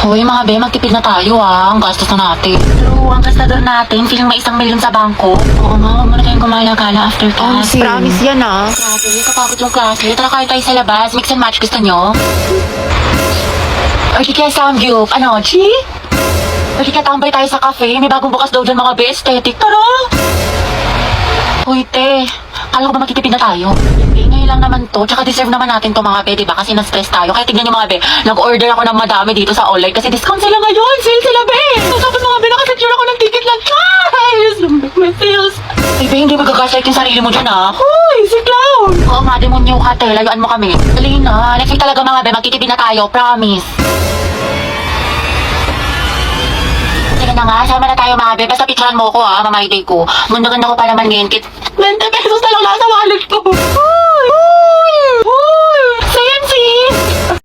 Hoy mga be, magtipid na tayo Ang gastos na natin. True, ang gastador natin, feeling may 1,000,000 sa bangko. Oo nga, huwag mo na tayong gumala-gala after class. Promise yan Grabe, kapagod yung klase. Tara kayo tayo sa labas. Mix and match, gusto nyo? Or di kaya Samgyup. Ano, Chi? Or di kaya tambay tayo sa cafe. May bagong bukas daw dyan mga be, aesthetic. Tara! Uy, te. Kala ko ba magtitipid na tayo? Hindi, ngayon lang naman to. Tsaka deserve naman natin to mga be, diba? Kasi na-stress tayo. Kaya tignan nyo mga be, nag-order ako ng madami dito sa online kasi discount sila ngayon. Sale sila be! Tapos mga be, nakasecure ako ng ticket lang. Guys! May sales. Ay be, hindi magagaslight yung sarili mo dyan Hoy, si Clown! Oo nga, demonyo ka te. Layuan mo kami. Dali na. Next week talaga mga be, magtitipid na tayo. Promise. Sige na nga, sama na tayo mga be. Basta picturean mo ko mamay day ko. Ganda-ganda ko pa naman ngayon. 20 pesos na lang nasa wallet ko. Sensi!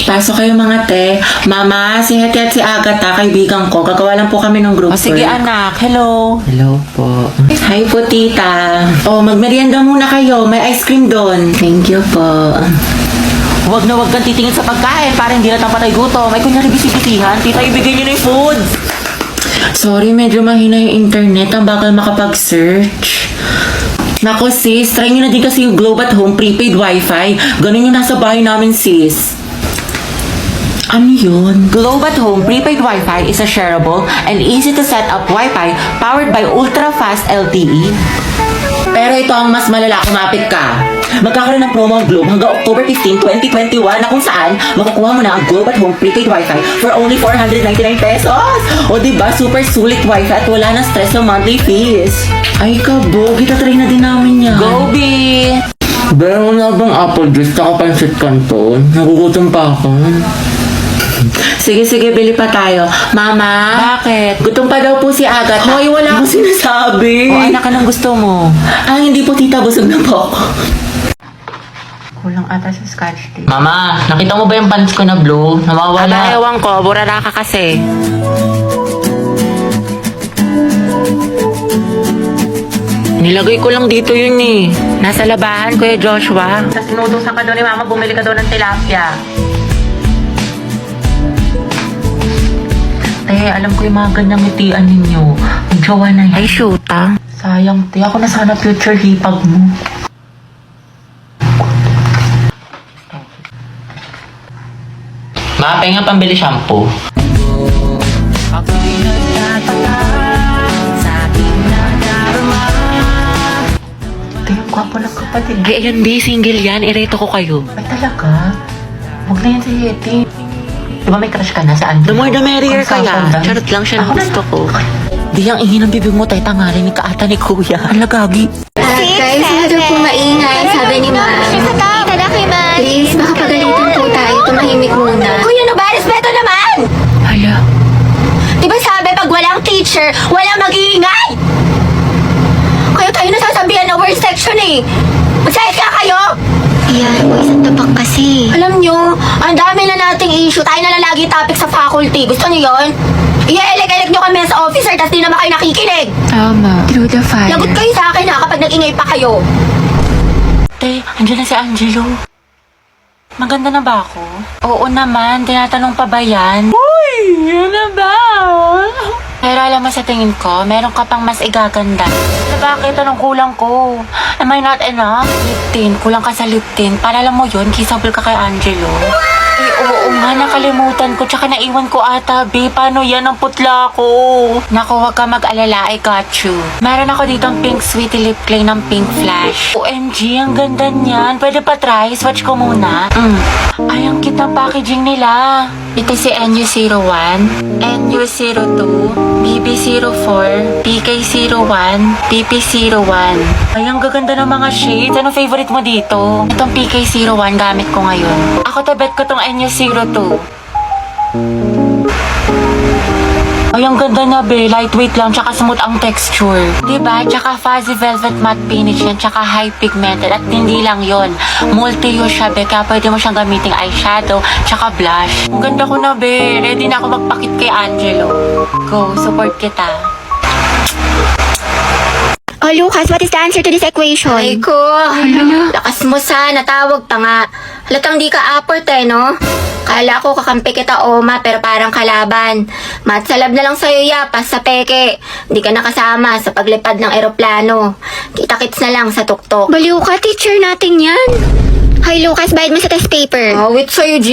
Pasok kayo mga te. Mama, si Hetty at si Agatha, kaibigan ko. Gagawa lang po kami ng group Sige work. anak, hello. Hello po. Hi po, tita. Oh, magmerienda muna kayo. May ice cream doon. Thank you po. Huwag na huwag kang titingin sa pagkain para hindi na tapatay gutom. Ay kunyari bisibisihan, tita ibigay niyo na yung food. Sorry, medyo mahina yung internet. Ang bakal makapag-search. Nako sis, try nyo na din kasi yung Globe at Home prepaid wifi. Ganun yung nasa bahay namin sis. Ano yun? Globe at Home Prepaid Wi-Fi is a shareable and easy to set up Wi-Fi powered by ultra-fast LTE. Pero ito ang mas malala, kumapit ka. Magkakaroon ng promo ang Globe hanggang October 15, 2021 na kung saan makukuha mo na ang Globe at Home prepaid Wi-Fi for only 499 pesos. O diba, super sulit Wi-Fi at wala na stress sa monthly fees. Ay kabog, itatry na din namin yan. Go, B! Pero wala bang apple juice tsaka pancit canton? Nagugutom pa ako. Sige, bili pa tayo. Mama? Bakit? Gutom pa daw po si Agatha. Hoy, wala akong sinasabi. O anak, anong gusto mo? Hindi po tita, busog na po ako. Kulang ata sa scotch tape. Mama, nakita mo ba yung pants ko na blue? Nawawala. Ewan ko, burara ka kasi. Nilagay ko lang dito yun Nasa labahan, Kuya Joshua. Tapos sinutusan ka daw ni Mama, bumili ka daw ng tilapia. Alam ko yung mga ganyang ngitian ninyo. Ang jowa na yan. Ay, shoota. Sayang, te. Ako na sana future hipag mo. Ma, penga pambili shampoo. Te, ang gwapo ng kapatid. Ay, ayan, B. Single yan. Ireto ko kayo. Ay, talaga? Huwag na yan si Yeti. Diba may crush ka na sa Angelo? The more the merrier Kung kaya. saan Charot lang siya ng Ako na- gusto ko. Di ang ingin ng bibig mo, tay tangarin ni kaata ni Kuya. Alagagi. Guys, masyado po maingay, sabi ni Ma'am. Please, makapagalitan po tayo, tumahimik muna. Kuya, ano ba? Respeto naman! Hala. Di ba sabi, pag walang teacher, walang mag-iingay? Kayo tayo nasasabihan na worst section Magsayat ka kayo! Iyan mo, isang tapak kasi. Alam nyo, ang dami na nating issue. Tayo na lang lagi topic sa faculty. Gusto nyo yun? I-elect-elect nyo kami sa officer, tapos di naman kayo nakikinig. Tama. Through the fire. Lagot kayo sa akin kapag nag-ingay pa kayo. Te, andyan na si Angelo. Maganda na ba ako? Oo naman, tinatanong pa ba yan? Uy, yun na ba? Pero alam mo sa tingin ko, meron ka pang mas igaganda. Bakit? Anong kulang ko? Am I not enough? Lip tint. Kulang ka sa lip tint. Para alam mo yun, kissable ka kay Angelo. Oo nga, nakalimutan ko. Tsaka naiwan ko ata, B. Paano yan? Ang putla ko. Naku, huwag ka mag-alala. I got you. Meron ako dito ang pink sweetie lip clay ng pink flash. OMG, ang ganda niyan. Pwede pa try? Swatch ko muna. Ay, ang cute ng packaging nila. Ito si NU01, NU02, BB04, PK01, PP01. Ay, ang gaganda ng mga shades. Anong favorite mo dito? Itong PK01 gamit ko ngayon. Ako tabet ko tong NU02. Ay, ang ganda na be. Lightweight lang, tsaka smooth ang texture. Diba? Tsaka fuzzy velvet matte finish yan, tsaka high pigmented. At hindi lang yon, multi-use siya be. Kaya pwede mo siyang gamiting eyeshadow, tsaka blush. Ang ganda ko na be. Ready na ako magpakit kay Angelo. Go, support kita. Oh, Lucas, what is the answer to this equation? Ay ko, lakas mo sana, tawag pa nga. Halatang di ka aport no? Kala ko kakampi kita, Oma, pero parang kalaban. Matsalab na lang sa'yo, yapas sa peke. Hindi ka nakasama sa paglipad ng eroplano. Kita-kits na lang sa tuktok. Baliw ka, teacher natin yan. Hi, Lucas, bayad mo sa test paper. Awit sa'yo, G.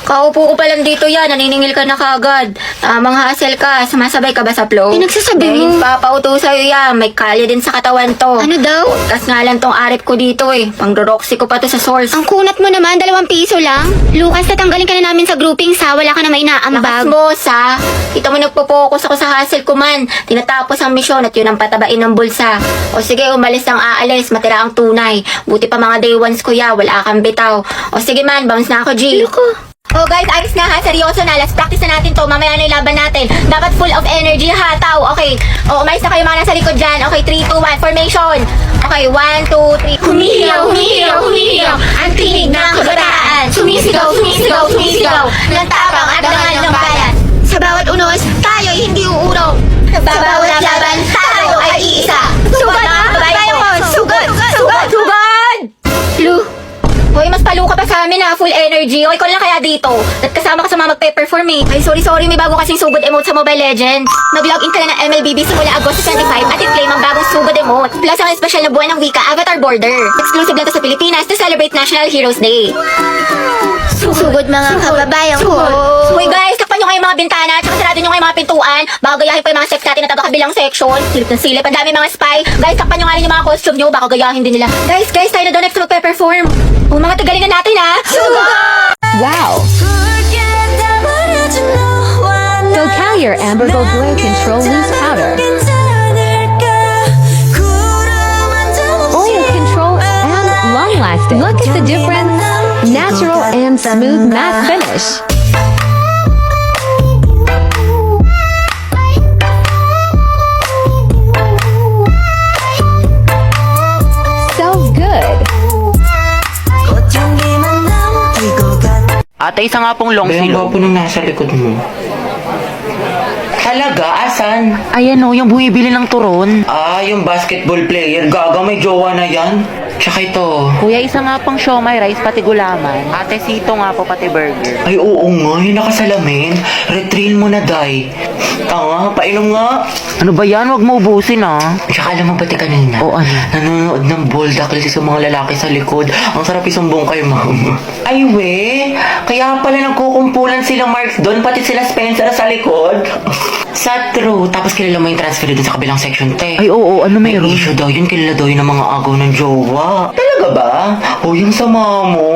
Kaupo ko pa lang dito yan, naniningil ka na kagad. Tamang hassle ka, sumasabay ka ba sa flow? Pinagsasabi mo. Papauto sa'yo yan, may kali din sa katawan to. Ano daw? Kas nga lang tong arip ko dito eh. Pang-roxy ko pa to sa source. Ang kunat mo naman, 2 piso lang. Lucas, tatanggalin ka na namin sa grouping sa wala ka na Lakas mainaambag. mo, sa. Kita mo nagpo-focus ako sa hustle ko man. Tinatapos ang misyon at yun ang patabain ng bulsa. O sige, umalis ang aalis, matira ang tunay. Buti pa mga day ones ko ya, wala kang bitaw. O sige man, bounce na ako, G. Oh guys, ayos na ha, seryoso na. Let's practice na natin to. Mamaya na yung laban natin. Dapat full of energy ha, tao. Okay. O, umalis na kayo mga nasa likod dyan. Okay, 3, 2, 1, formation. Okay, 1, 2, 3. Humihiyaw, humihiyaw, humihiyaw. Ang tinig ng kabataan. Sumisigaw, sumisigaw, sumisigaw. Ng tapang at dangal ng bayan. Sa bawat unos, tayo'y hindi uurong. Sa bawat laban, tayo ay iisa. Sugod mga kabayan ko. Sugod, sugod, sugod. Lu, Hoy, mas palo ka pa sa amin ha, full energy. O, ikaw lang kaya dito. At kasama ka sa mga magpe-perform eh. Ay, sorry, may bago kasing sugod emote sa Mobile Legends. Nag-login ka na ng MLBB simula Agosto 25 at i-claim ang bagong sugod emote. Plus ang espesyal na buwan ng wika, Avatar Border. Exclusive lang to sa Pilipinas to celebrate National Heroes Day. sugod mga kababayan ko. Hoy guys, takpan nyo nga yung mga bintana at saka sarado nyo nga yung mga pintuan. Baka gayahin pa yung mga steps natin na taga-kabilang section. Silip ng silip, ang dami mga spy. Guys, takpan nyo nga rin yung mga costume nyo, baka gayahin din nila. Guys, tayo na daw next magpe-perform. O mga tagalingan natin ha. Wow! Vocalier Amber Gold Gray Control Loose Powder. Oil Control and Long Lasting. Look at the difference. Natural and smooth matte finish. So good. Ate, isa nga pong long Bayang silog. gwapo nung nasa likod mo. Talaga? Asan? Ayan o, yung bumibili ng turon. Ah, yung basketball player. Gaga, may jowa na yan. Tsaka ito. Kuya, isa nga pong siomay rice, pati gulaman. Ate, sito nga po, pati burger. Ay, oo nga. Yung nakasalamin. Retrain mo na, Day. Tanga, painom nga. Ano ba yan? Huwag mo ubusin ah. Tsaka alam mo pati kanina. O, ano? Nanonood ng boldakil sa mga lalaki sa likod. Ang sarap isumbong kay mama. Ay, we. Kaya pala nagkukumpulan sila Mark doon, pati sila Spencer sa likod. Sa true. Tapos kilala mo yung transfer doon sa kabilang section, te. Ay, oo, ano May meron? issue daw yun. Kilala daw yun ng mga agaw ng jowa. Talaga ba? O yung sama mo.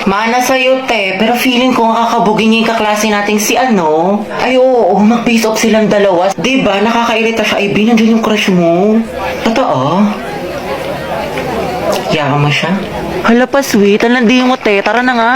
Mana sa'yo, te. Pero feeling ko kakabugin niya yung kaklase nating si ano. Ay, oo. Mag-face off silang dalawa. Diba? Nakakairita siya. Ay, nandiyan yung crush mo. Totoo? Yaman mo siya? Hala pa, sweet. Alam, di mo te. Tara na nga.